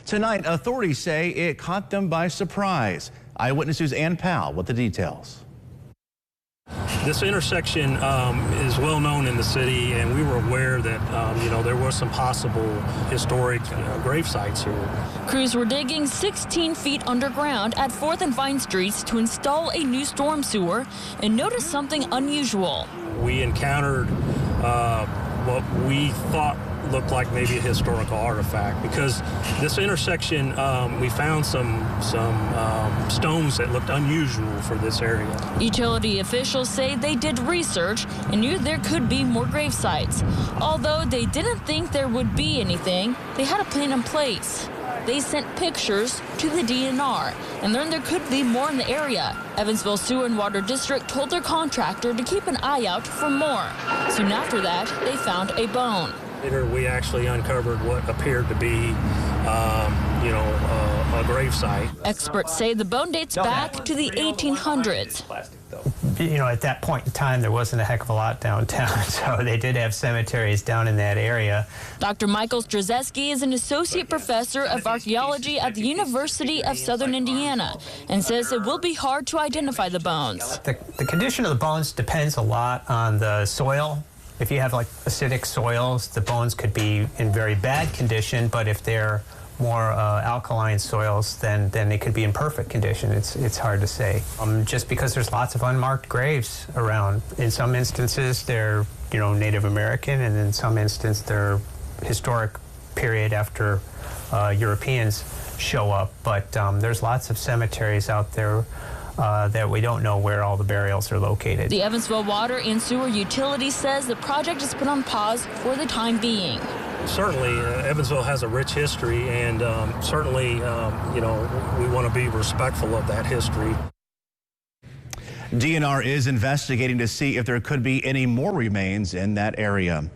Tonight, authorities say it caught them by surprise. Eyewitness News' Ann Powell with the details. This intersection is well known in the city, and we were aware that there were some possible historic grave sites here. Crews were digging 16 feet underground at 4th and Vine Streets to install a new storm sewer and noticed something unusual. We encountered what we thought looked like maybe a historical artifact, because this intersection, we found some stones that looked unusual for this area. Utility officials say they did research and knew there could be more grave sites. Although they didn't think there would be anything, they had a plan in place. They sent pictures to the DNR and learned there could be more in the area. Evansville Sewer and Water District told their contractor to keep an eye out for more. Soon after that, they found a bone. Later, we actually uncovered what appeared to be, a grave site. Experts say the bone dates back to the 1800s. At that point in time, there wasn't a heck of a lot downtown, so they did have cemeteries down in that area. Dr. Michael Strzeski is an associate professor of archaeology at the University of Southern Indiana and says it will be hard to identify the bones. The condition of the bones depends a lot on the soil. If you have like acidic soils, the bones could be in very bad condition, but if they're more alkaline soils, then they could be in perfect condition. It's hard to say. Just because there's lots of unmarked graves around. In some instances, they're Native American, and in some instances, they're historic period after Europeans show up. But there's lots of cemeteries out there that we don't know where all the burials are located. The Evansville Water and Sewer Utility says the project is put on pause for the time being. Certainly, Evansville has a rich history, and certainly, we want to be respectful of that history. DNR is investigating to see if there could be any more remains in that area.